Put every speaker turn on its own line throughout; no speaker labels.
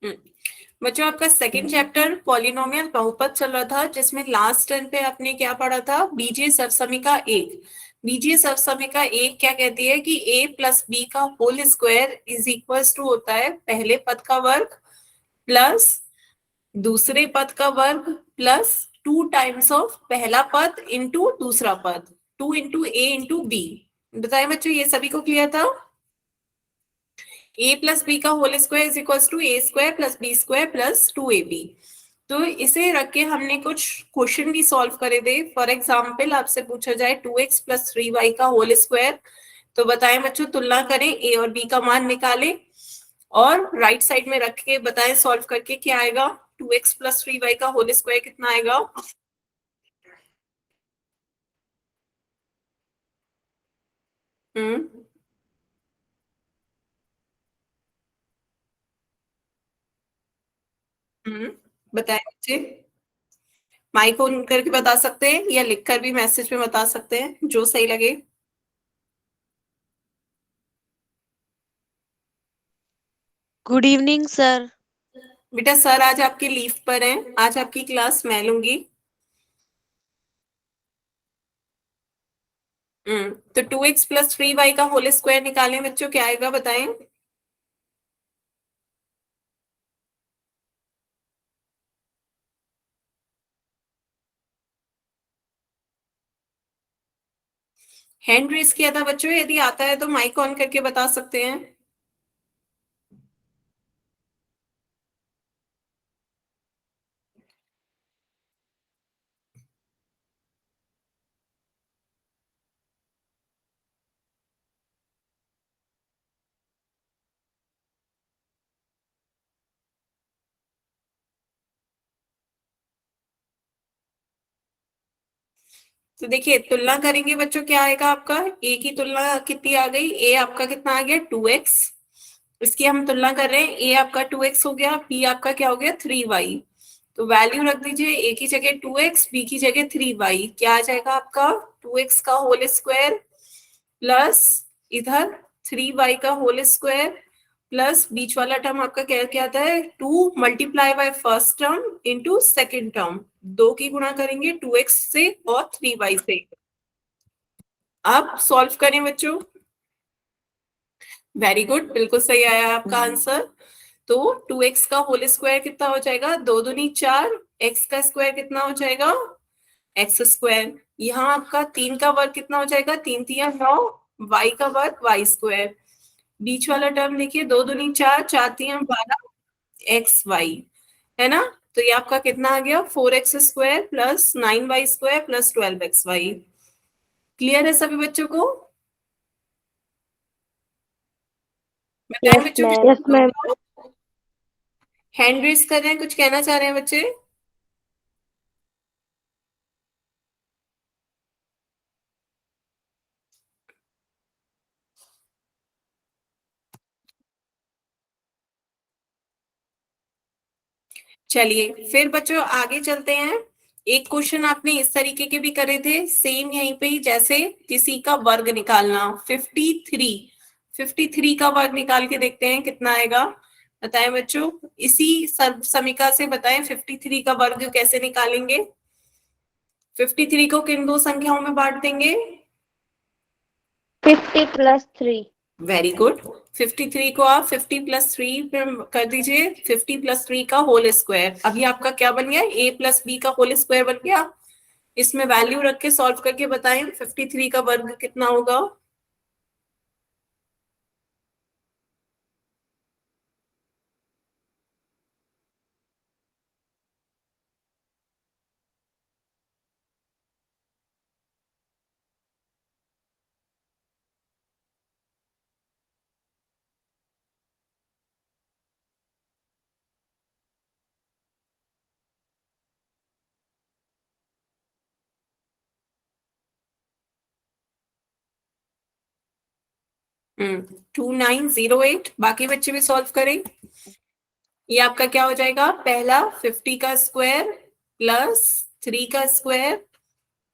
हम्म, बच्चों आपका second chapter polynomial बहुपद चल रहा था, जिसमें लास्ट टर्न पे आपने क्या पढ़ा था? बीजीय सरसमिका एक। बीजीय सरसमिका एक क्या कहती है कि a प्लस बी का whole square is equals to होता है पहले पद का वर्ग प्लस दूसरे पद का वर्ग प्लस 2 टाइम्स ऑफ पहला पद इंटू दूसरा पद, 2 इंटू a इंटू b। बताए बच्चों, ये सभी को क्लियर था? a प्लस बी का whole square is equal to A square plus B square plus 2ab। तो इसे रख के हमने कुछ क्वेश्चन भी सॉल्व करे थे। फॉर एग्जाम्पल आपसे पूछा जाए 2x प्लस 3y का होल स्क्वायर, तो बताएं बच्चों, तुलना करें, a और b का मान निकालें और राइट साइड में रख के बताएं सॉल्व करके क्या आएगा। 2x प्लस 3y का होल स्क्वायर कितना आएगा? हम्म हम्म बताएं बच्चे। माइक ऑन करके बता सकते हैं या लिखकर भी मैसेज में बता सकते हैं, जो सही लगे।
Good evening sir.
बेटा सर आज आपके लीव पर हैं, आज आपकी क्लास मैं लूंगी। तो 2x प्लस 3y का होल स्क्वायर निकालें बच्चों, क्या आएगा बताएं। हैंड रेस किया था बच्चों, यदि आता है तो माइक ऑन करके बता सकते हैं। तो देखिए तुलना करेंगे बच्चों, क्या आएगा आपका? ए की तुलना कितनी आ गई? ए आपका कितना आ गया? 2x। इसकी हम तुलना कर रहे हैं, ए आपका 2x हो गया, बी आपका क्या हो गया? 3y। तो वैल्यू रख दीजिए, ए की जगह 2x, बी की जगह 3y। क्या आ जाएगा आपका? 2x का होल स्क्वायर प्लस इधर 3y का होल स्क्वायर प्लस बीच वाला टर्म आपका क्या क्या आता है? 2 multiply by first term into second term. दो की गुणा करेंगे 2x से और 3y से। अब सॉल्व करें बच्चों। वेरी गुड, बिल्कुल सही आया आपका आंसर। तो 2x का होल स्क्वायर कितना हो जाएगा? दो दूनी चार, x का स्क्वायर कितना हो जाएगा? X square. यहाँ आपका 3 का वर्ग कितना हो जाएगा? 3 3 9, y का वर्ग वाई स्क्वायर। बीच वाला टर्म देखिए, दो दूनी चार, चार 3 12, एक्स वाई, है ना? तो ये आपका कितना आ गया? 4x square plus 9y square plus 12xy। Clear है सभी बच्चों को? बताएं
यस
बच्चों,
मैम।
हैंड रेस कर रहे हैं, कुछ कहना चाह रहे हैं बच्चे? चलिए फिर बच्चों आगे चलते हैं। एक क्वेश्चन आपने इस तरीके के भी करे थे, सेम यहीं पे ही, जैसे किसी का वर्ग निकालना। 53 का वर्ग निकाल के देखते हैं कितना आएगा। बताएं बच्चों, इसी समीका से बताएं 53 का वर्ग कैसे निकालेंगे। 53 को किन दो संख्याओं में बांट देंगे?
50 + 3।
Very good. 53 को आप 50 + 3 पे कर दीजिए, 50 + 3 का होल स्क्वायर। अभी आपका क्या बन गया? a प्लस बी का होल स्क्वायर बन गया। इसमें वैल्यू रख के सॉल्व करके बताएं 53 का वर्ग कितना होगा। हम्म 2908। बाकी बच्चे भी सॉल्व करें। ये आपका क्या हो जाएगा? पहला 50 का स्क्वायर प्लस 3 का स्क्वायर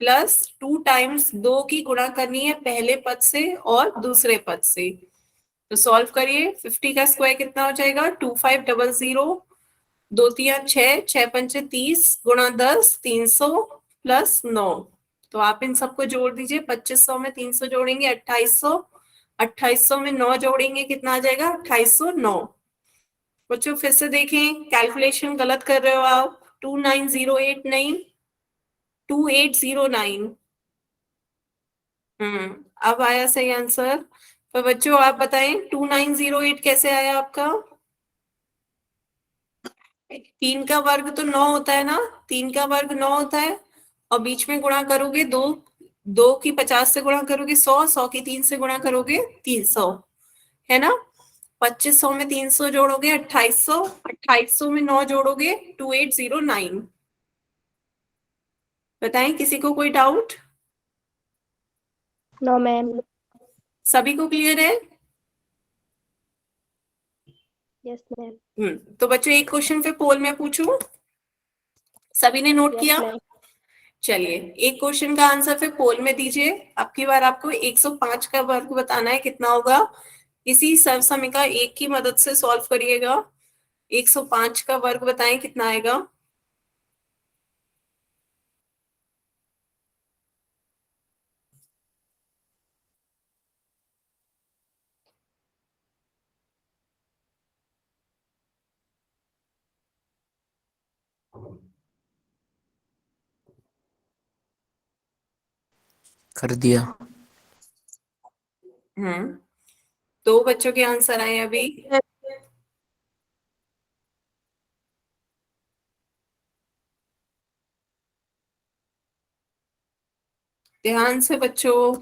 प्लस 2 टाइम्स, दो की गुणा करनी है पहले पद से और दूसरे पद से। तो सॉल्व करिए। 50 का स्क्वायर कितना हो जाएगा? 2500, 2 3 6, 6 5 30 गुणा 10, 300 प्लस 9। तो आप इन सबको जोड़ दीजिए। 2500 में 300 जोड़ेंगे 2800, 2800 में 9 जोड़ेंगे कितना आ जाएगा? 2809। बच्चों फिर से देखें, कैलकुलेशन गलत कर रहे हो आप। 29089, 2809। अब आया सही आंसर। तो बच्चों आप बताएं 2908 कैसे आया आपका? 3 का वर्ग तो 9 होता है ना, 3 का वर्ग 9 होता है, और बीच में गुणा करोगे 2, 2 की 50 से गुणा करोगे 100, 100 की 3 से गुणा करोगे 300, है ना। 2500 में 300 जोड़ोगे 2800, 2800 में 9 जोड़ोगे 2809। बताएं किसी को कोई डाउट?
No ma'am.
सभी को क्लियर है?
Yes ma'am.
तो बच्चों एक क्वेश्चन फिर पोल में पूछूं, सभी ने नोट
यस
किया?
मैम।
चलिए एक क्वेश्चन का आंसर फिर पोल में दीजिए। अब की बार आपको 105 का वर्ग बताना है कितना होगा। इसी सरसमीका एक की मदद से सॉल्व करिएगा। 105 का वर्ग बताएं कितना आएगा?
कर दिया।
दो बच्चों के आंसर आए अभी। ध्यान से बच्चों।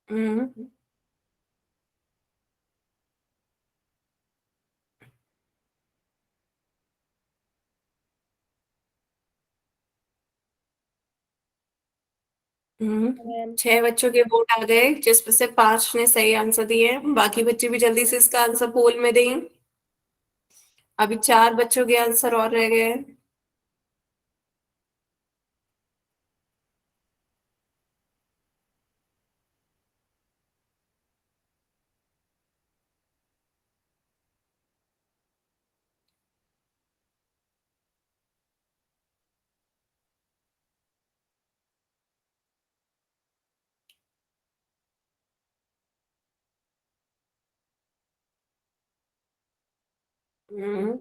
हम्म
मैम
6 बच्चों के वोट आ गए, जिसमें से 5 ने सही आंसर दिए। बाकी बच्चे भी जल्दी से इसका आंसर पोल में दें। अभी 4 बच्चों के आंसर और रह गए। हम्म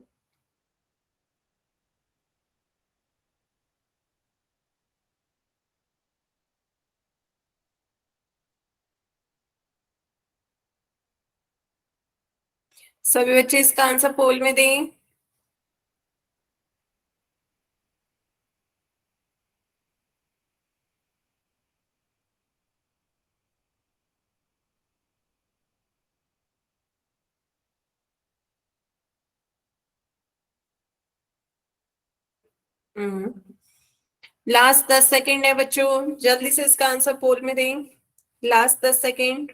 सभी बच्चे इसका आंसर पोल में दें। लास्ट 10 सेकेंड है बच्चों, जल्दी से इसका आंसर पोल में दें। Last 10 second.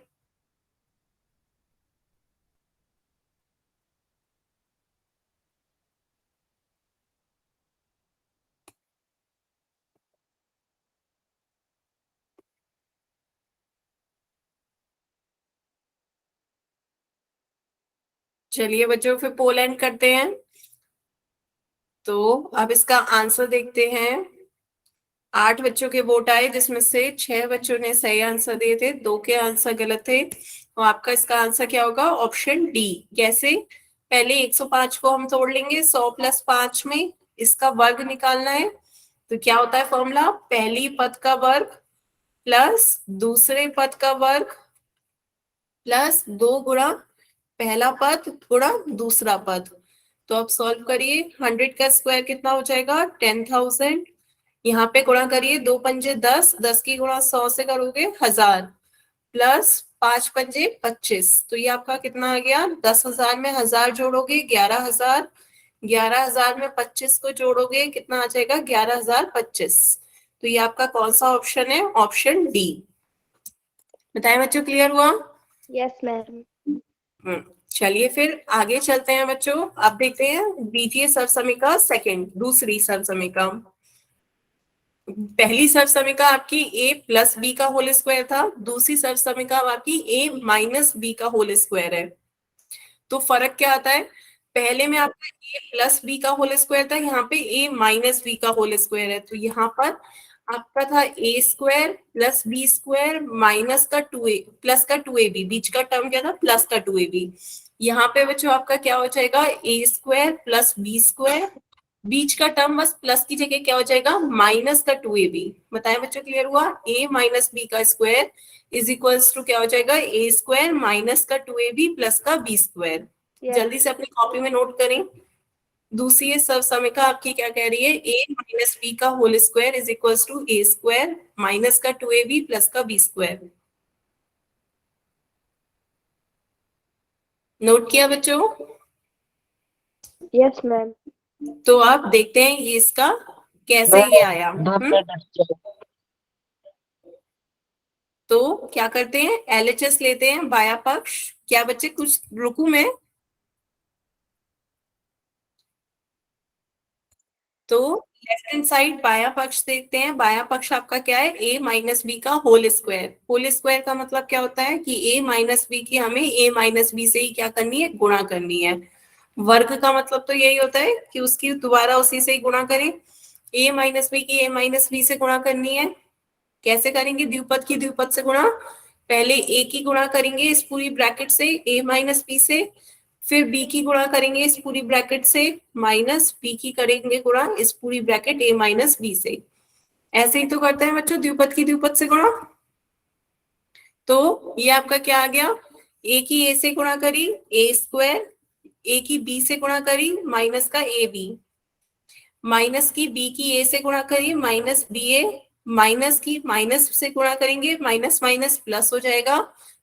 चलिए बच्चों फिर पोल एंड करते हैं। तो अब इसका आंसर देखते हैं। 8 बच्चों के वोट आए, जिसमें से 6 बच्चों ने सही आंसर दिए थे, 2 के आंसर गलत थे। तो आपका इसका आंसर क्या होगा? Option D. कैसे? पहले 105 को हम तोड़ लेंगे 100 प्लस 5 में, इसका वर्ग निकालना है। तो क्या होता है फॉर्मूला? पहली पद का वर्ग प्लस दूसरे पद का वर्ग प्लस 2 गुणा पहला पद गुणा दूसरा पद। तो अब सॉल्व करिए। 100 का स्क्वायर कितना हो जाएगा? 10,000। यहाँ पे गुणा करिए, 2 पंजे 10, 10 की गुणा 100 से करोगे 1000, प्लस 5 पंजे 25। तो ये आपका कितना आ गया? 10,000 में 1000 जोड़ोगे 11,000, 11,000 में 25 को जोड़ोगे कितना आ जाएगा? 11,025। तो ये आपका कौन सा ऑप्शन है? Option D. बताएं बच्चों, क्लियर हुआ?
Yes ma'am.
चलिए फिर आगे चलते हैं बच्चों। अब देखते हैं बीजीय सरसमिका सेकंड, दूसरी सरसमिका। पहली सरसमिका आपकी a प्लस बी का होल स्क्वायर था, दूसरी सरसमिका आपकी a माइनस बी का होल स्क्वायर है। तो फर्क क्या आता है, पहले में आपका a प्लस बी का होल स्क्वायर था, यहाँ पे a माइनस बी का होल स्क्वायर है। तो यहाँ पर आपका था a square plus B square minus का 2a प्लस का 2ab, बीच का टर्म क्या था प्लस का 2ab। यहाँ पे बच्चों आपका क्या हो जाएगा a square plus B square, बीच का टर्म बस प्लस की जगह क्या हो जाएगा माइनस का 2ab। बताएं बच्चों, क्लियर हुआ? a माइनस बी का स्क्वायर इज इक्वल्स टू क्या हो जाएगा a स्क्वायर माइनस का 2ab प्लस का b स्क्वायर।
Yes.
जल्दी से अपनी कॉपी में नोट करें। दूसरी सरसमिका आपकी क्या कह रही है, a माइनस बी का whole square is equals to a square minus का 2ab प्लस का b स्क्वायर। नोट किया बच्चों?
Yes, ma'am.
तो आप देखते हैं ये इसका कैसे ये आया। तो क्या करते हैं, एलएचएस लेते हैं बाया पक्ष। क्या बच्चे कुछ रुकू मैं? तो लेफ्ट हैंड साइड बाया पक्ष देखते हैं। बाया पक्ष आपका क्या है, a माइनस बी का होल स्क्वायर। होल स्क्वायर का मतलब क्या होता है कि a माइनस बी की हमें a माइनस बी से ही क्या करनी है, गुणा करनी है। वर्ग का मतलब तो यही होता है कि उसकी दोबारा उसी से ही गुणा करें। a माइनस बी की a माइनस बी से गुणा करनी है। कैसे करेंगे, द्विपद की द्विपद से गुणा। पहले a की गुणा करेंगे इस पूरी ब्रैकेट से a माइनस बी से, फिर b की गुणा करेंगे इस पूरी ब्रैकेट से माइनस b की करेंगे गुणा इस पूरी ब्रैकेट a माइनस बी से। ऐसे ही तो करते हैं बच्चों द्विपद की द्विपद से गुणा। तो ये आपका क्या आ गया, a की a से गुणा करी a स्क्वायर, a की b से गुणा करी माइनस का ab, माइनस की b की a से गुणा करी माइनस बी ए, माइनस की माइनस से गुणा करेंगे माइनस माइनस प्लस हो जाएगा,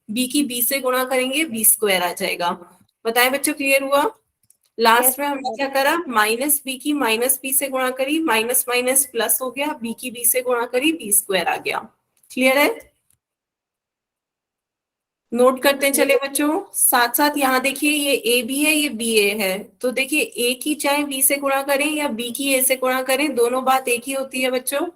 b की b से गुणा करेंगे b स्क्वायर आ जाएगा। बताएं बच्चों, क्लियर हुआ? लास्ट
Yes,
में हमने
ma'am.
क्या करा, माइनस बी की माइनस बी से गुणा करी, माइनस माइनस प्लस हो गया, b की b से गुणा करी b स्क्वायर आ गया। क्लियर है? नोट करते चले बच्चों। साथ साथ यहाँ देखिए ये ए बी है, ये बी ए है। तो देखिए ए की चाहे बी से गुणा करें या बी की ए से गुणा करें, दोनों बात एक ही होती है बच्चों।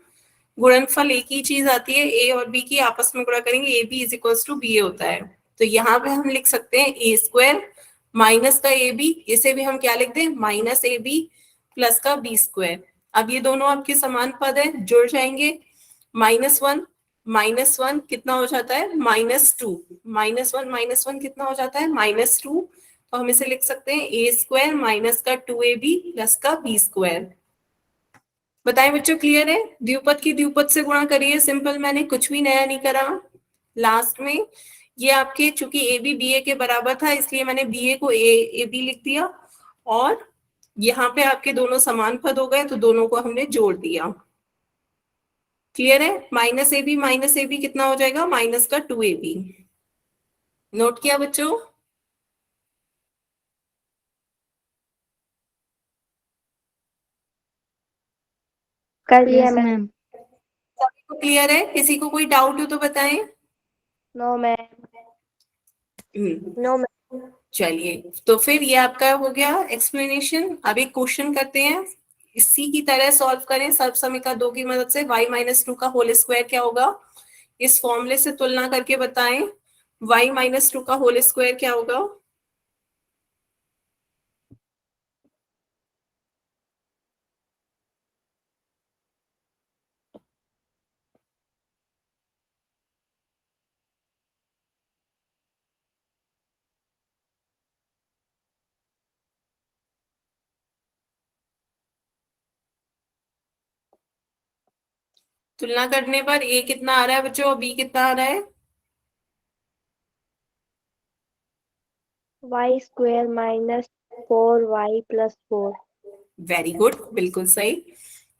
गुणनफल एक ही चीज आती है, ए और बी की आपस में गुणा करेंगे A B is equals to B A होता है। तो यहाँ पे हम लिख सकते हैं ए स्क्वायर माइनस का ए बी, इसे भी हम क्या लिख दें माइनस ए बी प्लस का बी स्क्वायर। अब ये दोनों आपके समान पद है, जुड़ जाएंगे। माइनस वन कितना हो जाता है -2, माइनस वन कितना हो जाता है -2। तो हम इसे लिख सकते हैं ए स्क्वायर माइनस का 2ab प्लस का बी स्क्वायर। बताएं बच्चों, क्लियर है? द्विपद की द्विपद से गुणा करिए, सिंपल, मैंने कुछ भी नया नहीं करा। लास्ट में ये आपके चूंकि ए बी बी ए के बराबर था इसलिए मैंने बी ए को ए बी लिख दिया, और यहाँ पे आपके दोनों समान पद हो गए तो दोनों को हमने जोड़ दिया। क्लियर है? माइनस ए बी कितना हो जाएगा, माइनस का 2ab। नोट किया बच्चों?
कर लिया
Yes,
मैम.
ma'am.
सभी को क्लियर है? किसी को कोई डाउट हो तो बताएं।
No, ma'am. No, ma'am.
चलिए, तो फिर ये आपका हो गया एक्सप्लेनेशन। अब एक क्वेश्चन करते हैं, इसी की तरह सॉल्व करें सर्वसमीका 2 की मदद से। y माइनस 2 का होल स्क्वायर क्या होगा, इस फॉर्मूले से तुलना करके बताएं। y माइनस 2 का होल स्क्वायर क्या होगा? तुलना करने पर a कितना आ रहा है बच्चों, b कितना आ रहा है?
Y square minus 4y plus 4.
Very good, बिल्कुल सही।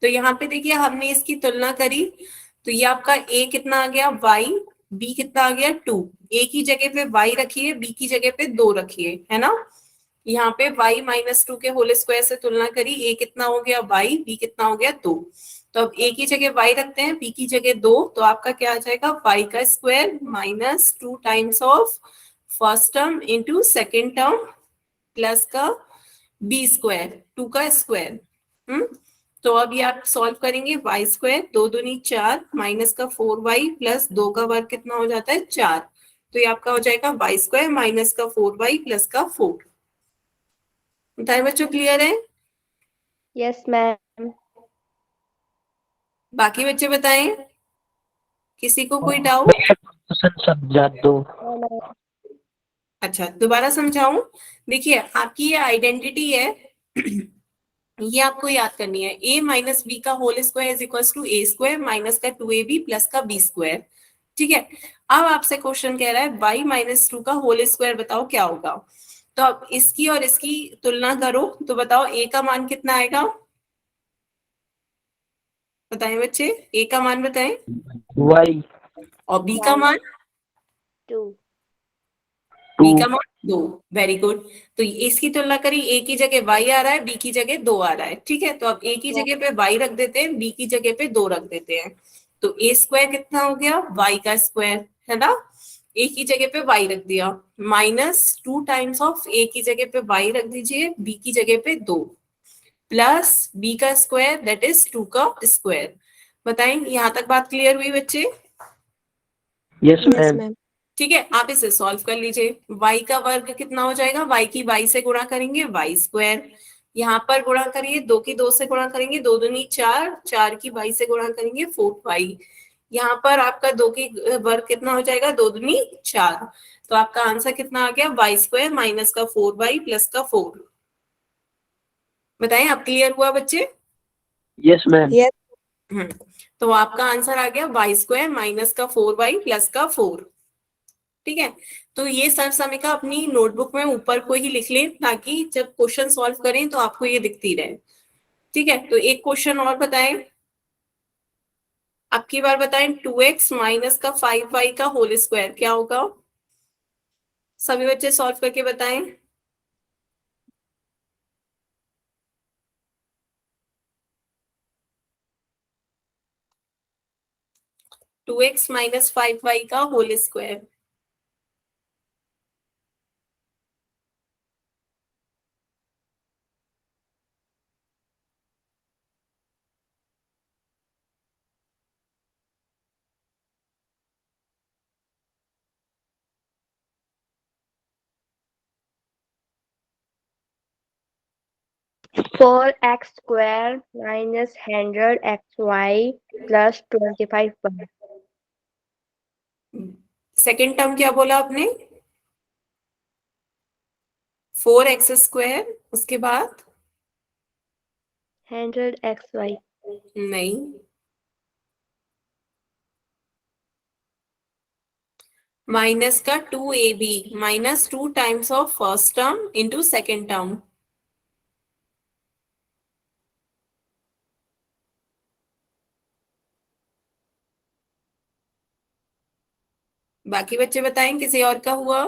तो यहाँ पे देखिए हमने इसकी तुलना करी, तो ये आपका a कितना आ गया y, b कितना आ गया 2। a की जगह पे y रखिए, b की जगह पे 2 रखिए, है ना। यहाँ पे y माइनस 2 के होल स्क्वायर से तुलना करी, a कितना हो गया y, b कितना हो गया 2। तो अब a की जगह y रखते हैं, b की जगह 2, तो आपका क्या आ जाएगा y का square minus 2 times of first term into second term plus का बी स्क्वायर, 2 का स्क्वायर। तो अब ये आप सॉल्व करेंगे, वाई स्क्वायर 2 दूनी 4 माइनस का 4y प्लस 2 का वर्ग कितना हो जाता है 4। तो ये आपका हो जाएगा वाई स्क्वायर माइनस का 4y प्लस का 4। बताए बच्चों, क्लियर है?
Yes, ma'am.
बाकी बच्चे बताएं, किसी को कोई डाउट?
भैया क्वेश्चन समझा दो।
No, ma'am.
अच्छा, दोबारा समझाऊं? देखिए, आपकी ये आइडेंटिटी है, ये आपको याद करनी है। a माइनस बी का whole square is equal to A square minus का 2ab प्लस का बी स्क्वायर। ठीक है, अब आपसे क्वेश्चन कह रहा है y माइनस 2 का होल स्क्वायर बताओ क्या होगा। तो अब इसकी और इसकी तुलना करो, तो बताओ a का मान कितना आएगा? बताएं बच्चे, a का मान बताएं,
वाई
और b का मान?
2.
बी का मान 2। Very good. तो इसकी तुलना करी, a की जगह y आ रहा है, b की जगह 2 आ रहा है। ठीक है, तो अब a की जगह पे y रख देते हैं, b की जगह पे 2 रख देते हैं। तो a स्क्वायर कितना हो गया? y का स्क्वायर, है ना? a की जगह पे y रख दिया, माइनस 2 टाइम्स ऑफ a की जगह पे y रख दीजिए, b की जगह पे 2 प्लस b का स्क्वायर दैट इज 2 का स्क्वायर। बताएं, यहां तक बात क्लियर हुई बच्चे?
Yes
Yes,
ma'am.
ma'am.
ठीक है, आप इसे सॉल्व कर लीजिए। y का वर्ग कितना हो जाएगा? y की y से गुणा करेंगे, y स्क्वायर। यहाँ पर गुणा करिए, 2 की 2 से गुणा करेंगे, 2 दूनी 4, 4 की y से गुणा करेंगे 4y। यहाँ पर आपका 2 की वर्ग कितना हो जाएगा? 2 दूनी 4। तो आपका आंसर कितना आ गया? y स्क्वायर माइनस का 4y प्लस का 4। बताएं, अब क्लियर हुआ बच्चे?
Yes ma'am.
Yes.
तो आपका आंसर आ गया y स्क्वायर माइनस का 4y प्लस का 4। ठीक है, तो ये सर्व समीकरण अपनी नोटबुक में ऊपर को ही लिख लें, ताकि जब क्वेश्चन सॉल्व करें तो आपको ये दिखती रहे। ठीक है, तो एक क्वेश्चन और बताएं, अब की बार बताएं, 2x माइनस का 5y का होल स्क्वायर क्या होगा? सभी बच्चे सॉल्व करके बताएं। 2x माइनस 5y का whole square.
Four x square minus 100xy plus 25y.
Second term क्या बोला आपने? 4x स्क्वायर, उसके बाद
100xy.
नहीं, माइनस का 2ab minus 2 times of first term into second term. बाकी बच्चे बताएं, किसी और का हुआ?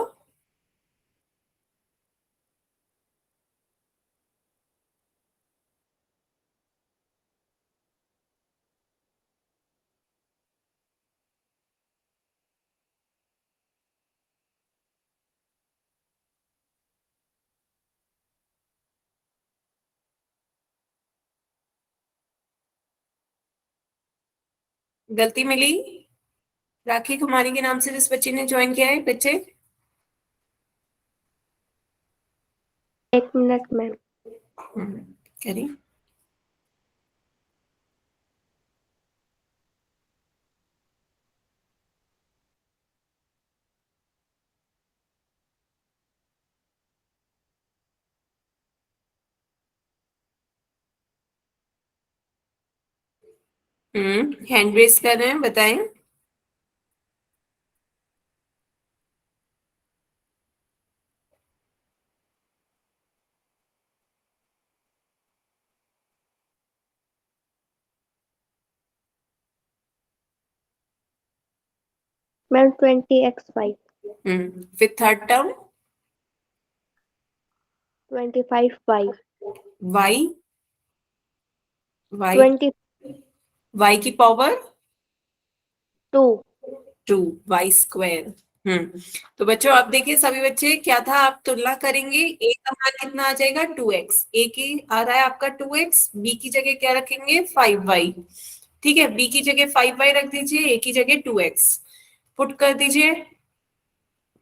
गलती मिली राखी कुमारी के नाम से जिस बच्चे ने ज्वाइन किया है, बच्चे?
एक मिनट मैम.
करें। हैंड रेस कर रहे हैं, बताएं।
Ma'am 20xy.
फिर third term
25y.
Y, Y
22.
Y की पावर 2, वाई स्क्वायर। तो बच्चों आप देखिए सभी बच्चे क्या था, आप तुलना करेंगे, ए का मान कितना आ जाएगा 2x, ए की आ रहा है आपका 2x, बी की जगह क्या रखेंगे 5y, ठीक है, बी की जगह 5y रख दीजिए, ए की जगह 2x पुट कर दीजिए,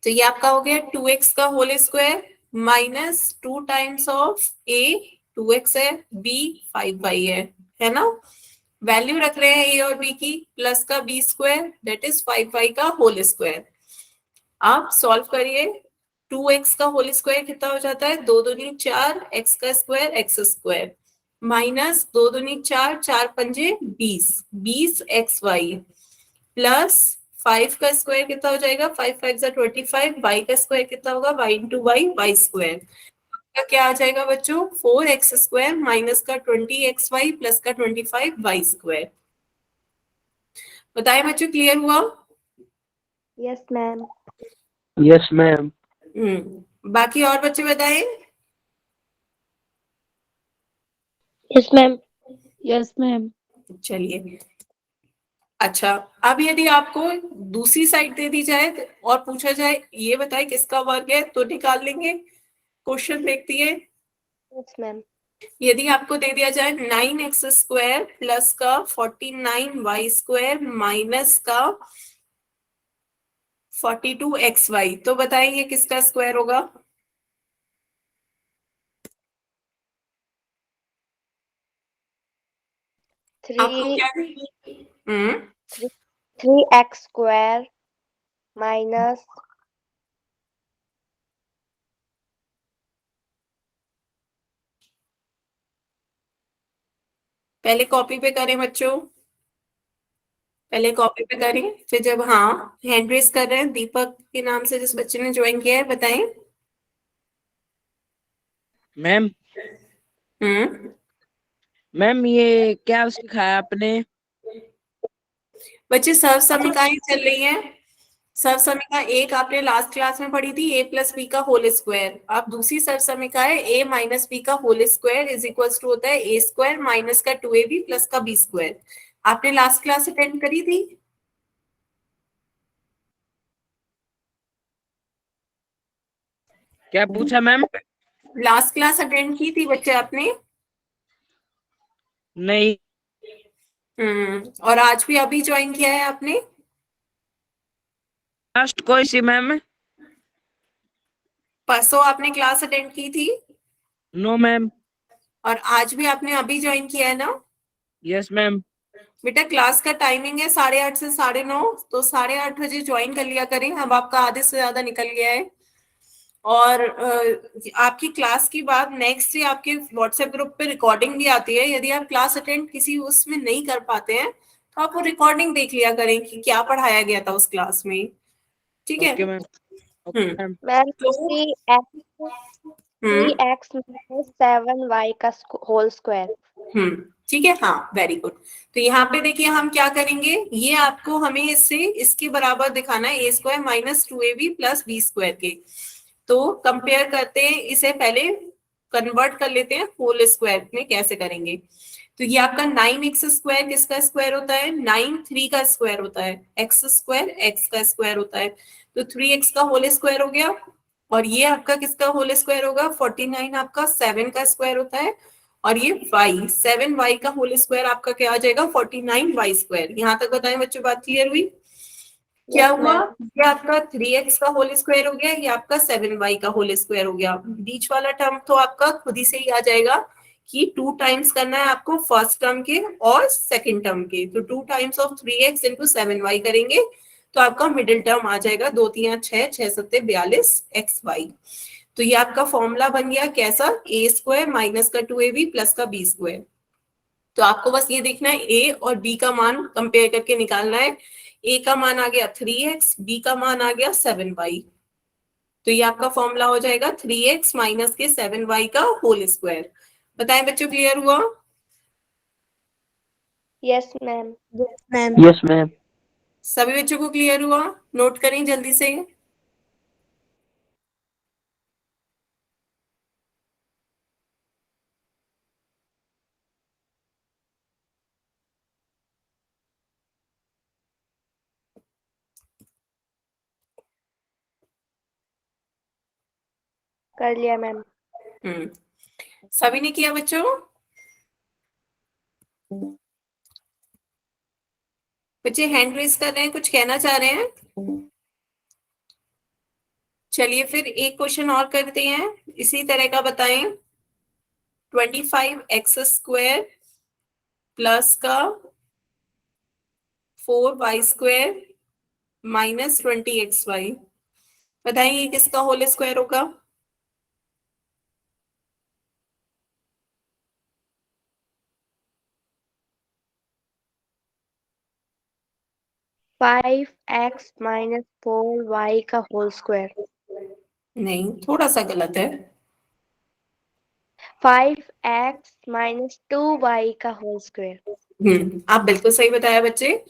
तो ये आपका हो गया 2x का whole square minus 2 times of A 2x है, बी 5y है ना, वैल्यू रख रहे हैं ए और बी की, प्लस का B square that is 5y का होल स्क्वायर। आप सॉल्व करिए, 2x का होल स्क्वायर कितना हो जाता है, 2 दूनी 4, x का स्क्वायर x स्क्वायर माइनस 2 दूनी 4, 4 पंजे 20, 20xy प्लस 5 का स्क्वायर कितना हो जाएगा, 5 5 जा 25, y का स्क्वायर कितना होगा, y into Y Y square का क्या आ जाएगा बच्चों 4x स्क्वायर माइनस का 20xy प्लस का 25y स्क्वायर। बताएं बच्चों, क्लियर हुआ?
Yes, ma'am.
Yes, ma'am.
बाकी और बच्चे बताएं।
Yes, ma'am.
Yes ma'am.
चलिए, अच्छा, अब यदि आपको दूसरी साइड दे दी जाए और पूछा जाए ये बताए किसका वर्ग है, तो निकाल लेंगे। क्वेश्चन देखती है,
Yes, ma'am.
यदि आपको दे दिया जाए 9x स्क्वायर प्लस का 49y स्क्वायर माइनस का 42xy, तो बताइए किसका स्क्वायर होगा? आपको
Three
क्या हम्म
3x square minus
पहले कॉपी पे करें बच्चों, पहले कॉपी पे करें, फिर जब हाँ हैंड रेस कर रहे हैं दीपक के नाम से जिस बच्चे ने ज्वाइन किया है, बताएं।
मैम
हम्म
मैम ये क्या सिखाया आपने?
बच्चे सर्व समीकरणें चल रही हैं, सर्व समीकरण एक आपने लास्ट क्लास में पढ़ी थी, ए प्लस बी का होल स्क्वायर, अब दूसरी सर्व समीकरण ए माइनस बी का whole square is equals to होता है ए स्क्वायर माइनस का 2ab प्लस का बी स्क्वायर। आपने लास्ट क्लास अटेंड करी थी?
क्या पूछा मैम?
लास्ट क्लास अटेंड की थी बच्चे आपने?
नहीं
और आज भी अभी ज्वाइन किया है आपने?
लास्ट कोई सी मैम?
परसों आपने क्लास अटेंड की थी,
नो मैम।
और आज भी आपने अभी ज्वाइन किया है ना?
Yes ma'am.
बेटा क्लास का टाइमिंग है 8:30 से 9:30, तो 8:30 बजे ज्वाइन कर लिया करें, अब आपका आधे से ज्यादा निकल गया है। और आपकी क्लास की बाद नेक्स्ट डे आपके व्हाट्सएप ग्रुप पे रिकॉर्डिंग भी आती है, यदि आप क्लास अटेंड किसी उसमें नहीं कर पाते हैं तो आप वो रिकॉर्डिंग देख लिया करें कि क्या पढ़ाया गया था उस क्लास में, ठीक है?
Okay ma'am. ओके
हम्म
मैम।
ma'am
तो
3x minus 7y का whole square.
ठीक है, हाँ वेरी गुड। तो यहाँ पे देखिए हम क्या करेंगे, ये आपको हमें इससे इसके बराबर दिखाना है, A square minus 2ab plus B square के, तो कंपेयर करते हैं इसे, पहले कन्वर्ट कर लेते हैं होल स्क्वायर में कैसे करेंगे। तो ये आपका 9x स्क्वायर किसका स्क्वायर होता है, 9 3 का स्क्वायर होता है, x स्क्वायर x का स्क्वायर होता है, तो 3x का होल स्क्वायर हो गया, और ये आपका किसका होल स्क्वायर होगा, 49 आपका 7 का स्क्वायर होता है, और ये y 7y का होल स्क्वायर आपका क्या आ जाएगा 49y स्क्वायर। यहाँ तक बताएं बच्चों, बात क्लियर हुई? क्या
Yes,
हुआ,
ma'am.
ये आपका 3x का होल स्क्वायर हो गया, ये आपका 7y का होल स्क्वायर हो गया, बीच वाला टर्म तो आपका खुद ही से ही आ जाएगा कि 2 टाइम्स करना है आपको फर्स्ट टर्म के और सेकंड टर्म के, तो 2 times of 3x into 7y करेंगे तो आपका मिडिल टर्म आ जाएगा 2 3 6 6 7 42 xy। तो ये आपका फॉर्मूला बन गया कैसा, ए स्क्वायर माइनस का 2ab प्लस का बी स्क्वायर। तो आपको बस ये देखना है ए और बी का मान कंपेयर करके निकालना है, ए का मान आ गया 3x, बी का मान आ गया 7y, तो ये आपका फॉर्मूला हो जाएगा 3x माइनस के 7y का होल स्क्वायर। बताएं बच्चों, क्लियर हुआ?
Yes, ma'am.
Ma'am.
Yes, ma'am.
सभी बच्चों को क्लियर हुआ? नोट करें जल्दी से।
कर लिया मैम।
सभी ने किया बच्चों? बच्चे हैंड रेस कर रहे हैं, कुछ कहना चाह रहे हैं? चलिए फिर एक क्वेश्चन और करते हैं, इसी तरह का बताएं। 25x² प्लस का 4y² माइनस 20xy, बताएं ये किसका होल स्क्वायर होगा?
5x माइनस 4y का होल स्क्वायर।
नहीं, थोड़ा सा गलत है।
5x माइनस 2y का होल स्क्वायर।
आप बिल्कुल सही बताया बच्चे।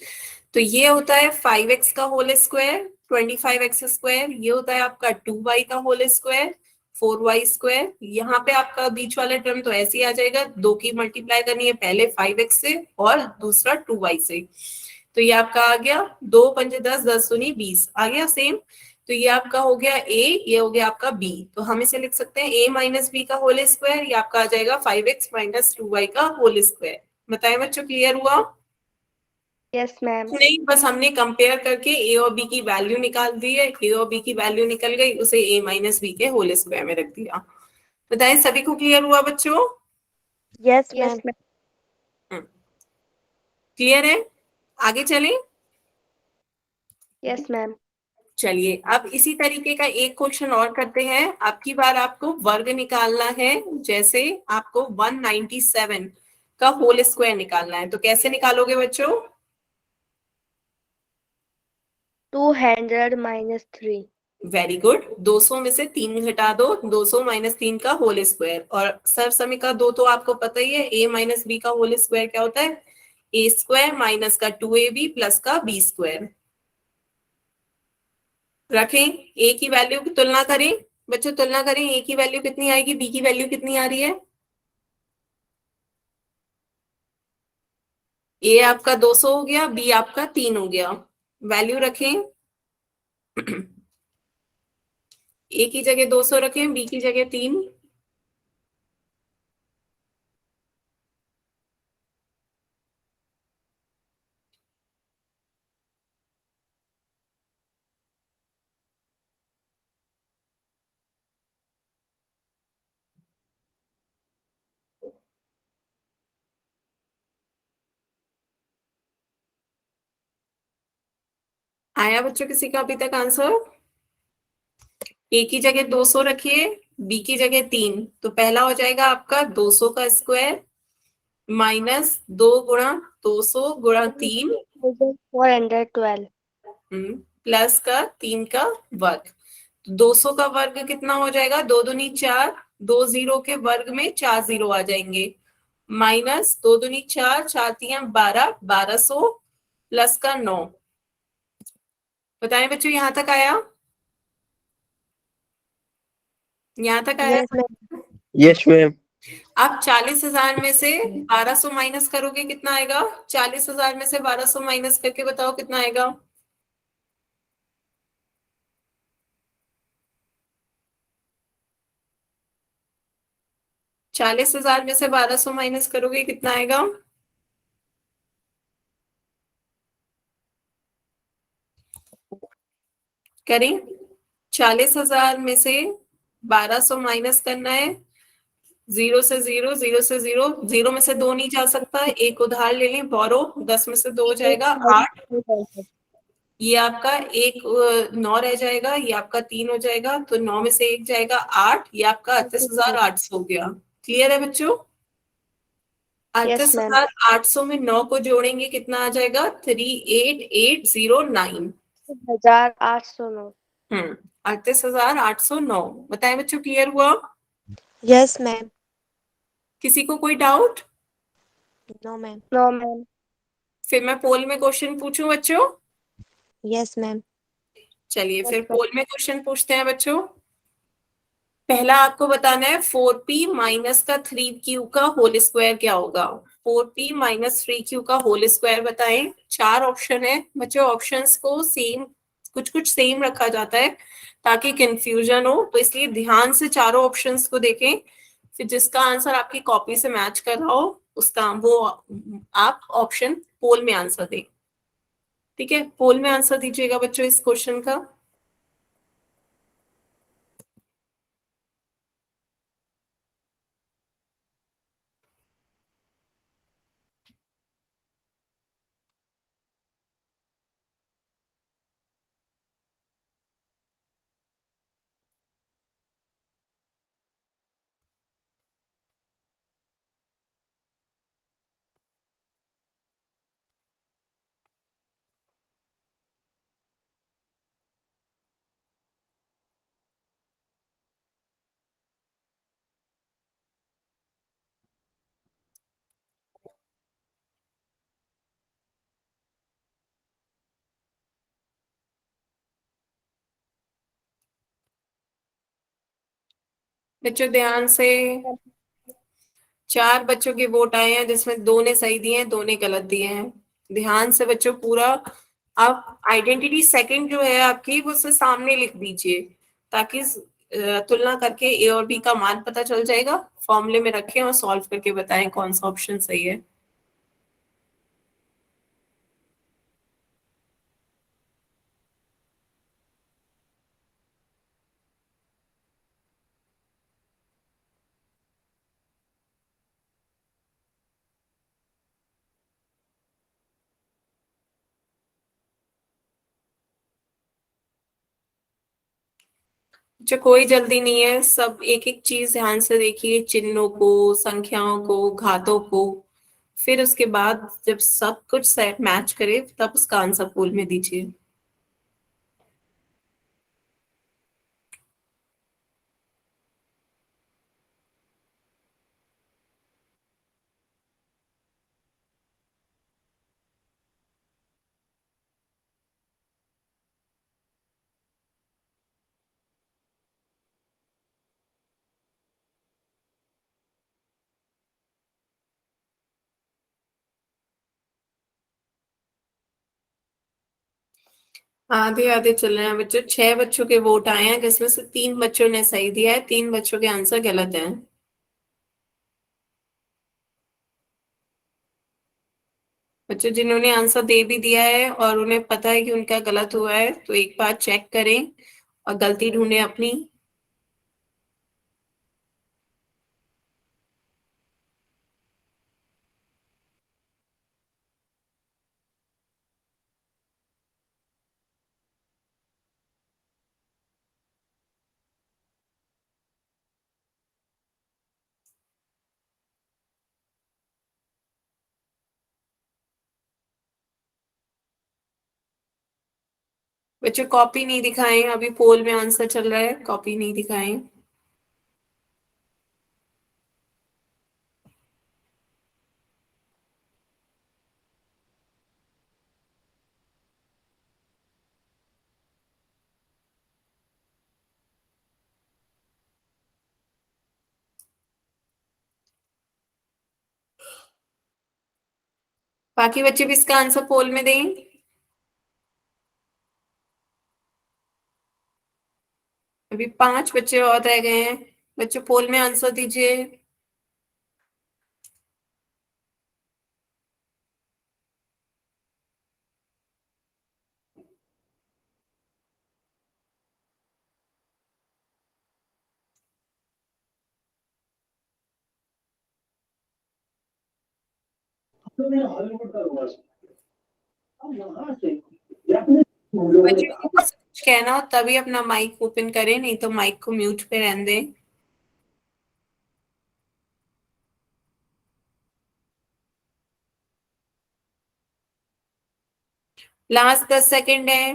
तो ये होता है 5x का होल स्क्वायर, 25x², ये होता है आपका 2y का होल स्क्वायर, 4y²। यहाँ पे आपका बीच वाला टर्म तो ऐसे ही आ जाएगा, 2 की मल्टीप्लाई करनी है, पहले 5x से और दूसरा 2y से। तो ये आपका आ गया 2 पंजे 10, 10 दूनी 20 आ गया सेम। तो ये आपका हो गया a, ये हो गया आपका b। तो हम इसे लिख सकते हैं a माइनस बी का होल स्क्वायर, ये आपका आ जाएगा 5x माइनस 2y का होल स्क्वायर। बताएं बच्चों, क्लियर हुआ?
Yes ma'am.
नहीं, बस हमने कंपेयर करके a और b की वैल्यू निकाल दी है, a और b की वैल्यू निकल गई, उसे a माइनस बी के होल स्क्वायर में रख दिया। बताएं सभी को क्लियर हुआ बच्चों?
Yes
ma'am.
मैम।
क्लियर है? आगे चलें।
Yes ma'am.
चलिए अब इसी तरीके का एक क्वेश्चन और करते हैं। आपकी बार आपको वर्ग निकालना है, जैसे आपको 197 का होल स्क्वायर निकालना है। तो कैसे निकालोगे बच्चों?
200 माइनस 3।
Very good. 200 में से 3 घटा दो, 200 माइनस 3 का होल स्क्वायर। और सरसमीका 2 तो आपको पता ही है, a माइनस बी का होल स्क्वायर क्या होता है? a² माइनस का 2ab प्लस का b²। रखें, a की वैल्यू की तुलना करें बच्चों, तुलना करें, a की वैल्यू कितनी आएगी, b की वैल्यू कितनी आ रही है? a आपका 200 हो गया, b आपका 3 हो गया। वैल्यू रखें, a की जगह 200 रखें, b की जगह 3। आया बच्चों किसी का अभी तक आंसर? a की जगह 200 रखिए, b की जगह 3, तो पहला हो जाएगा आपका 200 का स्क्वायर माइनस 2 गुणा 200 गुणा 3
412।
प्लस का 3 का वर्ग। 200 का वर्ग कितना हो जाएगा? 2 दूनी 4, 2 जीरो के वर्ग में 4 जीरो आ जाएंगे, माइनस 2 दूनी 4, 4 3 12, 1200 प्लस का 9। बताएं बच्चों, यहां तक आया? यहां तक आया?
Yes ma'am.
Yes ma'am.
आप 40,000 में से 1200 माइनस करोगे, कितना आएगा? 40,000 में से 1200 माइनस करके बताओ कितना आएगा? चालीस हजार में से 1200 माइनस करोगे कितना आएगा? करें, 40,000 में से 1200 माइनस करना है। 0 से 0, 0 से 0, 0 में से 2 नहीं जा सकता, एक उधार ले लें, बोरो। 10 में से 2 हो जाएगा 8, ये आपका एक 9 रह जाएगा, ये आपका 3 हो जाएगा, तो 9 में से 1 जाएगा 8, ये आपका 38,800 हो गया। क्लियर है बच्चों?
Yes ma'am.
38,800 में 9 को जोड़ेंगे कितना आ जाएगा? 38,809।
1809।
38,809। बताएं बच्चों, क्लियर हुआ?
Yes ma'am.
किसी को कोई doubt?
No ma'am.
No ma'am.
फिर मैं पोल में क्वेश्चन पूछूं बच्चों?
Yes ma'am.
चलिए
Yes,
फिर
ma'am.
पोल में क्वेश्चन पूछते हैं बच्चों। पहला आपको बताना है 4p माइनस का 3q का होल स्क्वायर क्या होगा। 4p माइनस 3q का होल स्क्वायर बताएं। 4 ऑप्शन है बच्चों, ऑप्शंस को सेम, कुछ कुछ सेम रखा जाता है, ताकि कंफ्यूजन हो, तो इसलिए ध्यान से चारों ऑप्शंस को देखें, फिर जिसका आंसर आपकी कॉपी से मैच कर रहा हो उसका वो आप ऑप्शन पोल में आंसर दें। ठीक है, पोल में आंसर दीजिएगा बच्चों इस क्वेश्चन का। बच्चों ध्यान से, 4 बच्चों के वोट आए हैं जिसमें 2 ने सही दिए हैं, 2 ने गलत दिए हैं। ध्यान से बच्चों पूरा आप आइडेंटिटी सेकंड जो है आपकी वो उससे सामने लिख दीजिए, ताकि तुलना करके ए और बी का मान पता चल जाएगा। फॉर्मूले में रखें और सॉल्व करके बताएं कौन सा ऑप्शन सही है। जो कोई जल्दी नहीं है, सब एक एक चीज ध्यान से देखिए, चिन्हों को, संख्याओं को, घातों को, फिर उसके बाद जब सब कुछ सेट मैच करे तब उसका आंसर पोल में दीजिए। आधे आधे चल रहे हैं बच्चों। 6 बच्चों के वोट आए हैं जिसमें से 3 बच्चों ने सही दिया है, 3 बच्चों के आंसर गलत हैं। बच्चों जिन्होंने आंसर दे भी दिया है और उन्हें पता है कि उनका गलत हुआ है, तो एक बार चेक करें और गलती ढूंढें अपनी। बच्चों कॉपी नहीं दिखाएं, अभी पोल में आंसर चल रहा है, कॉपी नहीं दिखाएं। बाकी बच्चे भी इसका आंसर पोल में दें। अभी 5 बच्चे और रह गए हैं, बच्चों पोल में आंसर दीजिए। बच्चों को कुछ कहना हो तभी अपना माइक ओपन करें, नहीं तो माइक को म्यूट पे रहने दें। लास्ट 10 सेकंड है,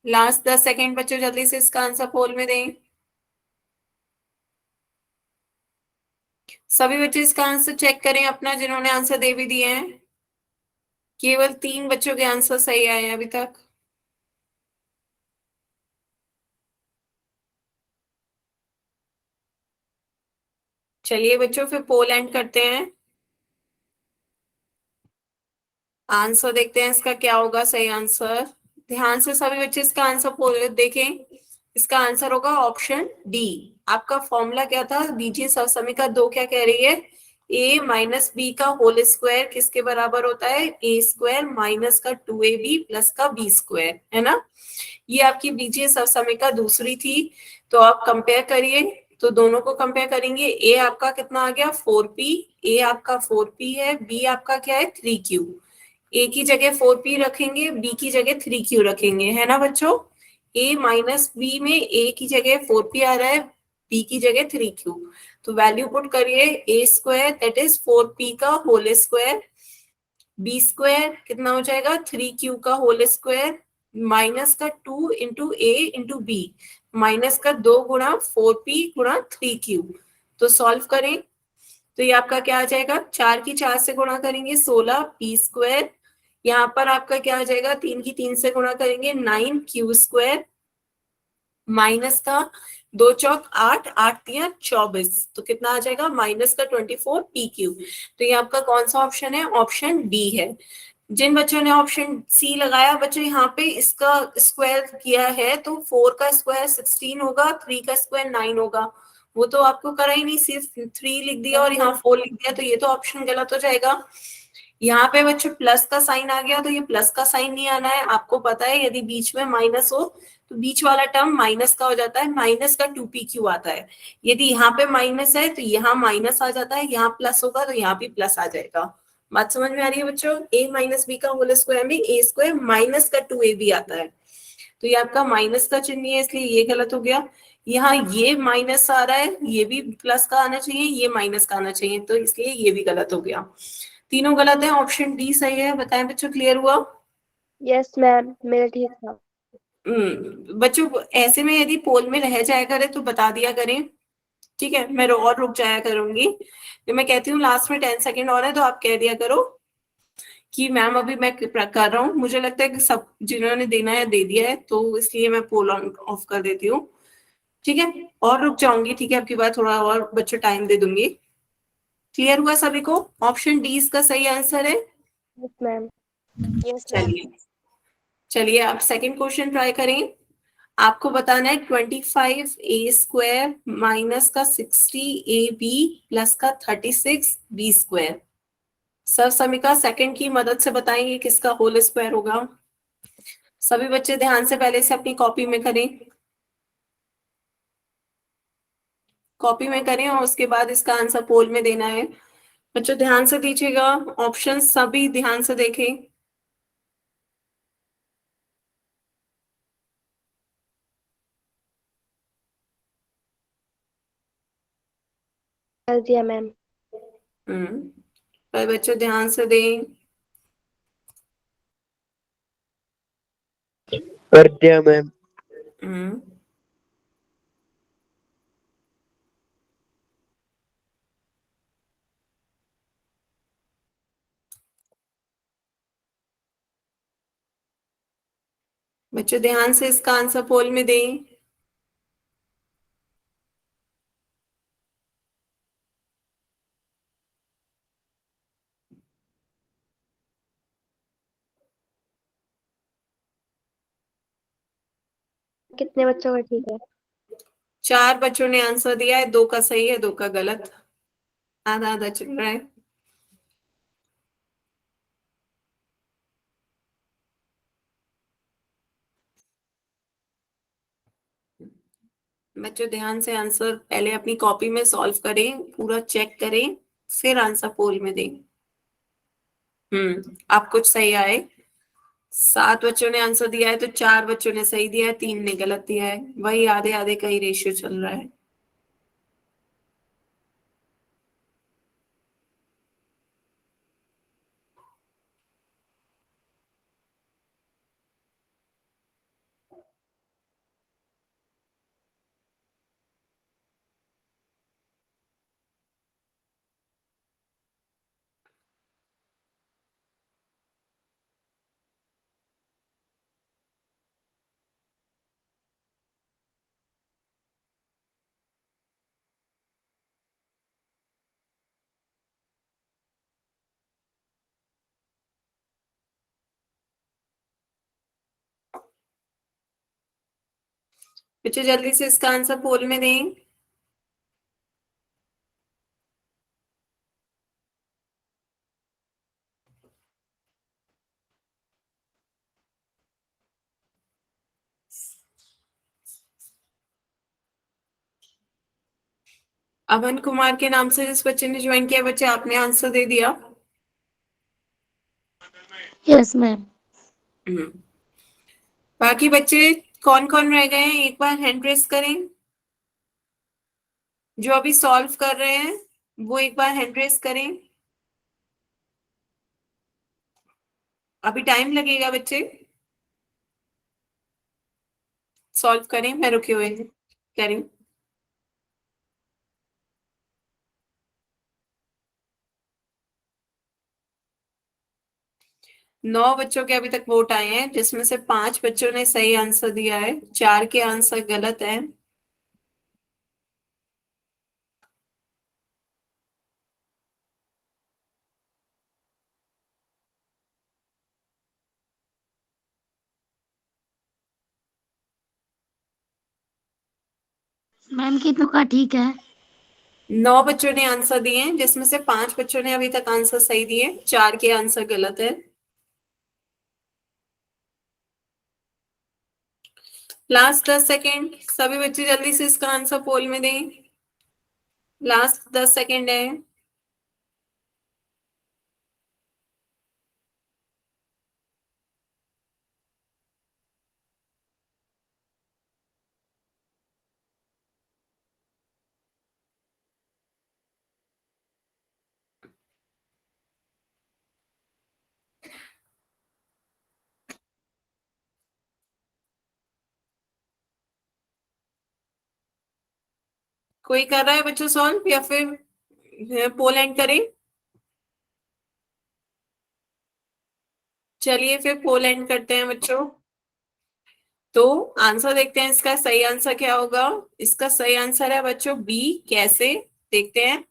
लास्ट 10 सेकंड बच्चों जल्दी से इसका आंसर पोल में दें। सभी बच्चे इसका आंसर चेक करें अपना, जिन्होंने आंसर दे भी दिए हैं। केवल 3 बच्चों के आंसर सही आए हैं अभी तक। चलिए बच्चों फिर पोल एंड करते हैं, आंसर देखते हैं इसका क्या होगा सही आंसर। ध्यान से सभी बच्चे इसका आंसर पोल देखें, इसका आंसर होगा ऑप्शन डी। आपका फॉर्मूला क्या था, बीजीय सहसमीका दो क्या कह रही है, a माइनस बी का होल स्क्वायर किसके बराबर होता है, a स्क्वायर माइनस का 2ab प्लस का b स्क्वायर, है ना। ये आपकी बीजीय सहसमीका दूसरी थी। तो आप कंपेयर करिए, तो दोनों को कंपेयर करेंगे। a आपका कितना आ गया 4p, a आपका 4p है, b आपका क्या है 3q। a की जगह 4p रखेंगे, b की जगह 3q रखेंगे, है ना बच्चों। a माइनस बी में a की जगह 4p आ रहा है, b की जगह 3q। तो वैल्यू पुट करिए, a square that is 4p का होल स्क्वायर, b स्क्वायर कितना हो जाएगा 3q का होल स्क्वायर, माइनस का 2 into a into B, minus का 2 गुणा 4p गुणा 3q। तो सॉल्व करें तो ये आपका क्या आ जाएगा, 4 की 4 से गुणा करेंगे 16 p स्क्वायर, यहाँ पर आपका क्या आ जाएगा, 3 की 3 से गुणा करेंगे 9q स्क्वायर, माइनस का 2 चौक 8, 8 तिया 24, तो कितना आ जाएगा माइनस का 24 pq। तो ये आपका कौन सा ऑप्शन है, ऑप्शन डी है। जिन बच्चों ने ऑप्शन सी लगाया, बच्चों यहाँ पे इसका स्क्वायर किया है तो 4 का स्क्वायर 16 होगा, 3 का स्क्वायर 9 होगा। वो तो आपको करा ही नहीं, सिर्फ 3 लिख दिया और यहाँ 4 लिख दिया, तो ये तो ऑप्शन गलत हो जाएगा। यहाँ पे बच्चों प्लस का साइन आ गया, तो ये प्लस का साइन नहीं आना है। आपको पता है यदि बीच में माइनस हो तो बीच वाला टर्म माइनस का हो जाता है, माइनस का 2pq आता है। यदि यहाँ पे माइनस है तो यहाँ माइनस आ जाता है, यहाँ प्लस होगा तो यहाँ भी प्लस आ जाएगा। बात समझ में आ रही है बच्चों। a माइनस बी का होल स्क्वायर में a स्क्वायर माइनस का 2ab आता है, तो ये आपका माइनस का चिन्ह है, इसलिए ये गलत हो गया। यहाँ ये माइनस आ रहा है, ये भी प्लस का आना चाहिए, ये माइनस का आना चाहिए, तो इसलिए ये भी गलत हो गया। तीनों गलत है, ऑप्शन डी सही है। बताएं बच्चों, क्लियर हुआ।
यस मैम, मेरा ठीक था।
बच्चों ऐसे में यदि पोल में रह जाया करे तो बता दिया करें, ठीक है। मैं और रुक जाया करूंगी, तो मैं कहती हूँ लास्ट में 10 सेकेंड और है तो आप कह दिया करो कि मैम अभी मैं कर रहा हूँ। मुझे लगता है कि सब जिन्होंने देना है दे दिया है, तो इसलिए मैं पोल ऑन ऑफ कर देती हूँ, ठीक है। और रुक जाऊंगी, ठीक है, आपकी बात थोड़ा और बच्चों टाइम दे दूंगी। क्लियर हुआ सभी को, ऑप्शन डी इसका सही आंसर है।
Yes ma'am.
Yes, ma'am.
चलिए चलिए आप सेकंड क्वेश्चन ट्राई करें। आपको बताना है 25a² माइनस का 60ab प्लस का 36b स्क्वायर। सर समीका सेकंड की मदद से बताएंगे किसका होल स्क्वायर होगा। सभी बच्चे ध्यान से पहले से अपनी कॉपी में करें, कॉपी में करें और उसके बाद इसका आंसर पोल में देना है। बच्चों ध्यान से दीजिएगा, ऑप्शन सभी ध्यान से देखें।
कर दिया मैम।
पर बच्चों ध्यान से दें।
कर दिया मैम।
हम्म बच्चों ध्यान से इसका आंसर पोल में दें।
कितने बच्चों का ठीक है?
4 बच्चों ने आंसर दिया है, 2 का सही है 2 का गलत, आधा आधा चल रहा है। बच्चों ध्यान से आंसर पहले अपनी कॉपी में सॉल्व करें, पूरा चेक करें, फिर आंसर पोल में दें। आप कुछ सही आए। 7 बच्चों ने आंसर दिया है तो 4 बच्चों ने सही दिया है, 3 ने गलत दिया है, वही आधे आधे का ही रेशियो चल रहा है। बच्चों जल्दी से इसका आंसर पोल में दें। अमन कुमार के नाम से जिस बच्चे ने ज्वाइन किया, बच्चे आपने आंसर दे दिया।
Yes ma'am.
हम्म। बाकी बच्चे कौन कौन रह गए हैं, एक बार हैंड रेस करें। जो अभी सॉल्व कर रहे हैं वो एक बार हैंड रेस करें। अभी टाइम लगेगा बच्चे, सॉल्व करें, मैं रुके हुए हैं करें। 9 बच्चों के अभी तक वोट आए हैं, जिसमें से 5 बच्चों ने सही आंसर दिया है, 4 के आंसर गलत है।
मैम कितनों का ठीक है?
9 बच्चों ने आंसर दिए हैं, जिसमें से 5 बच्चों ने अभी तक आंसर सही दिए, 4 के आंसर गलत है। लास्ट 10 सेकेंड, सभी बच्चे जल्दी से इसका आंसर पोल में दें। लास्ट 10 सेकेंड है। कोई कर रहा है बच्चों सॉल्व, या फिर पोल एंड करें? चलिए फिर पोल एंड करते हैं बच्चों। तो आंसर देखते हैं, इसका सही आंसर क्या होगा। इसका सही आंसर है बच्चों बी। कैसे देखते हैं?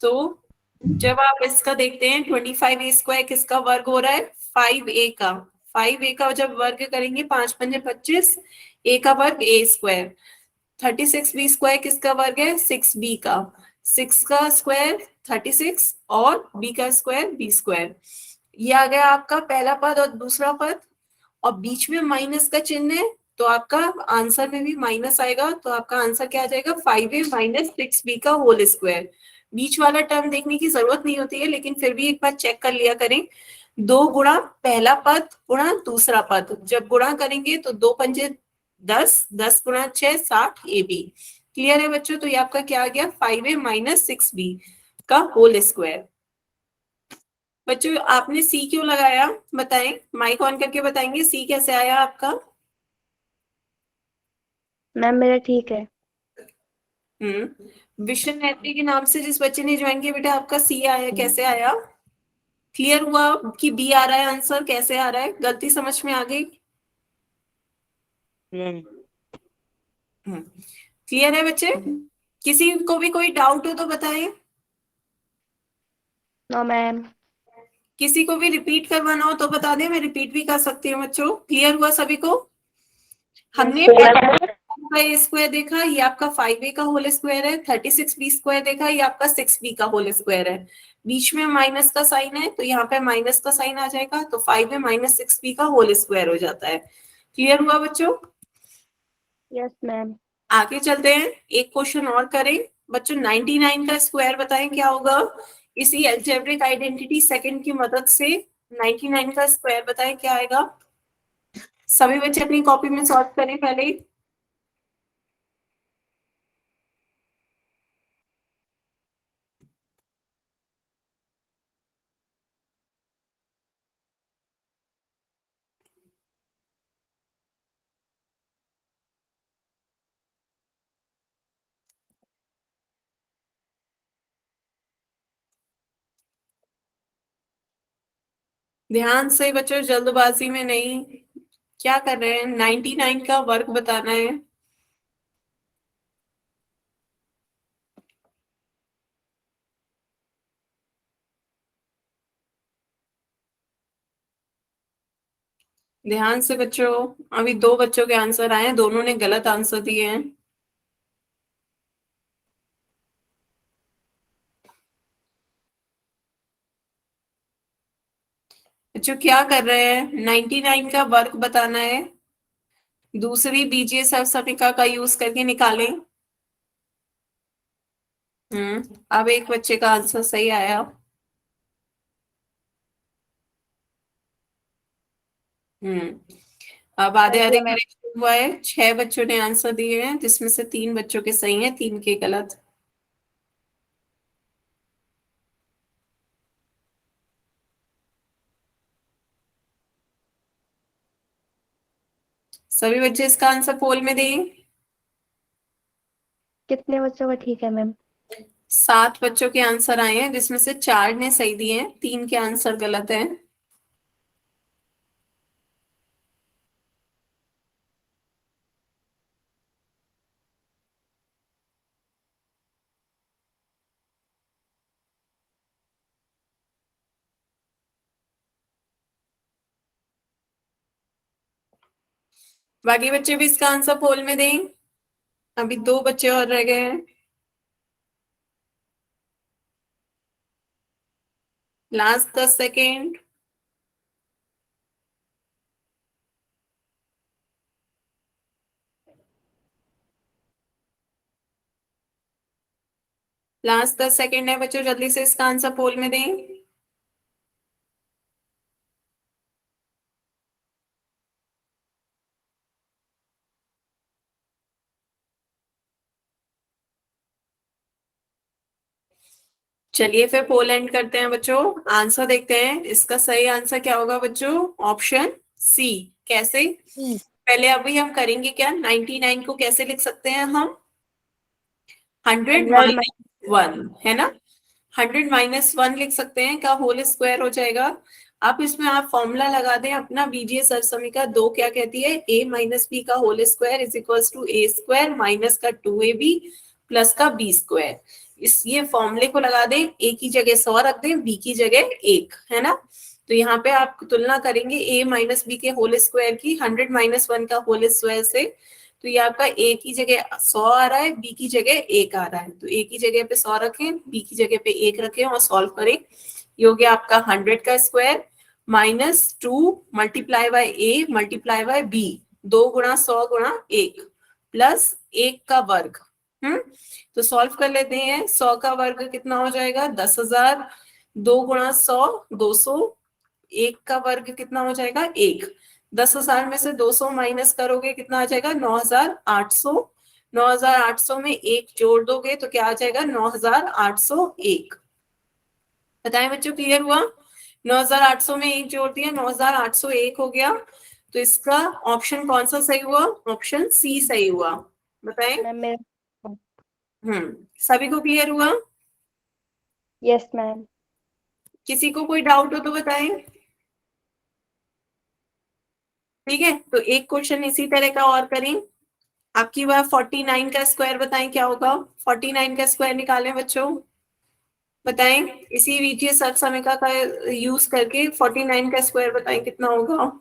तो जब आप इसका देखते हैं 25 a² किसका वर्ग हो रहा है, 5a का। 5a का जब वर्ग करेंगे, 5×5 = 25, a का वर्ग a²। 36b² किसका वर्ग है, 6b का। 6 का स्क्वायर 36 और b का स्क्वायर b²। ये आ गया आपका पहला पद और दूसरा पद, और बीच में माइनस का चिन्ह है, तो आपका आंसर में भी माइनस आएगा, तो आपका आंसर क्या आ जाएगा, 5a - 6b² बीच वाला टर्म देखने की जरूरत नहीं होती है, लेकिन फिर भी एक बार चेक कर लिया करें। 2 गुणा पहला पद गुणा दूसरा पद, जब गुणा करेंगे तो 2×5 = 10, 10×6 = 60 ab। क्लियर है बच्चों? तो ये आपका क्या आ गया, 5a - 6b² बच्चों आपने सी क्यों लगाया, बताएं, माइक ऑन करके बताएंगे सी कैसे आया आपका।
मैम मेरा ठीक है।
विशन नेत्री के नाम से जिस बच्चे ने ज्वाइन किया, बेटा आपका सी आया, कैसे आया? क्लियर हुआ कि बी आ रहा है आंसर, कैसे आ रहा है, गलती समझ में आ गई?
मैम
क्लियर है बच्चे? किसी को भी कोई डाउट हो तो बताएं।
No ma'am.
किसी को भी रिपीट करवाना हो तो बता दें, मैं रिपीट भी कर सकती हूँ बच्चों। क्लियर हुआ सभी को? हमने a² देखा, ये आपका 5a का होल स्क्वायर है। 36b² देखा, ये आपका 6b का होल स्क्वायर है। बीच में माइनस का साइन है, तो यहाँ पे माइनस का साइन आ जाएगा, तो 5a - 6b का होल स्क्वायर हो जाता है। क्लियर हुआ बच्चों?
Yes ma'am.
आगे चलते हैं, एक क्वेश्चन और करें बच्चों। 99 का स्क्वायर बताएं क्या होगा। इसी अलजेब्रिक आइडेंटिटी सेकंड की मदद से 99 का स्क्वायर बताएं क्या आएगा। सभी बच्चे अपनी कॉपी में सॉल्व करें पहले। ध्यान से बच्चों, जल्दबाजी में नहीं। क्या कर रहे हैं, 99 का वर्ग बताना है। ध्यान से बच्चों, अभी 2 बच्चों के आंसर आए हैं, दोनों ने गलत आंसर दिए हैं। बच्चों क्या कर रहे हैं? 99 का वर्ग बताना है, दूसरी बीजीय सरसमिका का यूज करके निकालें। अब एक बच्चे का आंसर सही आया। अब आधे
कर
आधे
दिया
का
मैम।
रेशियो हुआ है, 6 बच्चों ने आंसर दिए हैं, जिसमें से 3 बच्चों के सही हैं, 3 के गलत। सभी बच्चे इसका आंसर पोल में दें।
कितने बच्चों का ठीक है मैम?
7 बच्चों के आंसर आए हैं, जिसमें से 4 ने सही दिए हैं, 3 के आंसर गलत हैं। बाकी बच्चे भी इसका आंसर पोल में दें। अभी 2 बच्चे और रह गए हैं। Last 10 second. लास्ट 10 सेकेंड है बच्चों, जल्दी से इसका आंसर पोल में दें। चलिए फिर पोल एंड करते हैं बच्चों, आंसर देखते हैं। इसका सही आंसर क्या होगा बच्चों? Option C. कैसे? पहले अभी हम करेंगे क्या, 99 को कैसे लिख सकते हैं हम? 100 माइनस 1 है ना, 100 माइनस 1 लिख सकते हैं, का होल स्क्वायर हो जाएगा। अब इसमें आप फॉर्मूला लगा दें अपना, बीजीय सरसमिका 2 क्या कहती है? a माइनस बी का whole square is equals to a square minus का 2ab प्लस का b स्क्वायर। इस ये फॉर्मूले को लगा दें, a की जगह 100 रख दें, b की जगह 1, है ना। तो यहाँ पे आप तुलना करेंगे a माइनस बी के होल स्क्वायर की 100 माइनस 1 का होल स्क्वायर से। तो ये आपका a की जगह 100 आ रहा है, b की जगह 1 आ रहा है। तो a की जगह पे 100 रखें, b की जगह पे 1 रखें और सॉल्व करें। ये हो गया आपका 100 का square minus 2 multiply by a multiply by b, 2 गुणा 100 गुणा 1 प्लस 1 का वर्ग। तो सॉल्व कर लेते हैं। 100 का वर्ग कितना हो जाएगा? 10,000। 2 गुणा 100 200, 1 का वर्ग कितना हो जाएगा? 1। 10,000 में से 200 माइनस करोगे कितना आ जाएगा? 9,800। 9,800 में 1 जोड़ दोगे तो क्या आ जाएगा? 9,801। बताएं बच्चों, क्लियर हुआ? 9,800 में 1 जोड़ दिया, 9,801 हो गया। तो इसका ऑप्शन कौन सा सही हुआ? ऑप्शन सी सही हुआ। बताएं।
मैम मेरा।
सभी को क्लियर हुआ?
Yes ma'am.
किसी को कोई डाउट हो तो बताएं। ठीक है, तो एक क्वेश्चन इसी तरह का और करें। आपकी बार 49 का स्क्वायर बताएं क्या होगा? 49 का स्क्वायर निकालें बच्चों, बताएं। इसी बीजीय सरसमिका का यूज करके 49 का स्क्वायर बताएं कितना होगा?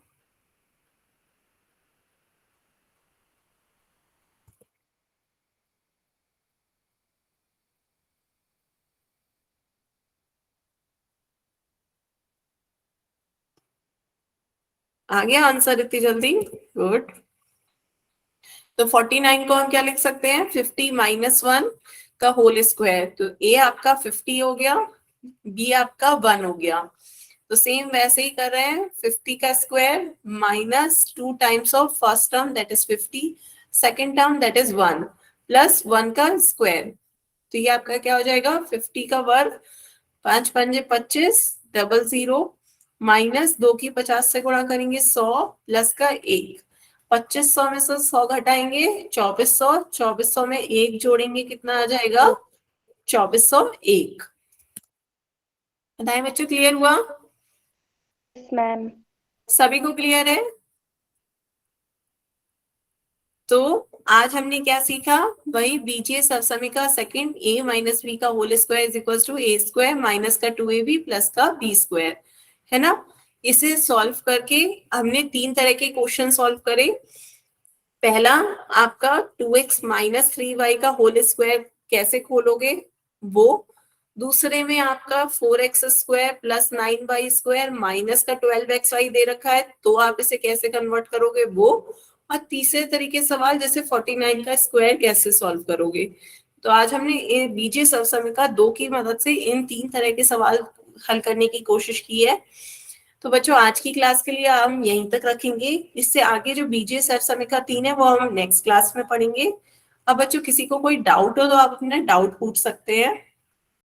आ गया आंसर इतनी जल्दी? गुड। तो 49 को हम क्या लिख सकते हैं? 50 माइनस 1 का होल स्क्वायर। तो ए आपका 50 हो गया, बी आपका 1 हो गया। तो सेम वैसे ही कर रहे हैं, 50 का square minus 2 times of first term that is 50, second term that is 1 plus 1 का स्क्वायर। तो ये आपका क्या हो जाएगा? 50 का वर्ग, 5 पंजे 25, डबल 0 माइनस 2 की 50 से गुणा करेंगे 100 प्लस का 1। 2500 में से 100 घटाएंगे 2400, 2400 में 1 जोड़ेंगे कितना आ जाएगा? 2401। बताएं बच्चों, क्लियर हुआ?
Yes ma'am.
सभी को क्लियर है? तो आज हमने क्या सीखा? वही बीजीय सरसमिका सेकंड, a माइनस बी का whole square is equal to a square minus का 2ab प्लस का b स्क्वायर, है ना। इसे सॉल्व करके हमने 3 तरह के क्वेश्चन सॉल्व करे। पहला आपका 2x माइनस 3y का होल स्क्वायर कैसे खोलोगे वो, दूसरे में आपका 4x square plus 9y square minus का 12xy दे रखा है तो आप इसे कैसे कन्वर्ट करोगे वो, और तीसरे तरीके सवाल जैसे 49 का स्क्वायर कैसे सॉल्व करोगे। तो आज हमने बीजीय सर्वसमीकरण 2 की मदद से इन 3 तरह के सवाल हल करने की कोशिश की है। तो बच्चों आज की क्लास के लिए हम यहीं तक रखेंगे। इससे आगे जो बीजीय सर्वसमीकरण 3 है वो हम नेक्स्ट क्लास में पढ़ेंगे। अब बच्चों किसी को कोई डाउट हो तो आप अपना डाउट पूछ सकते हैं।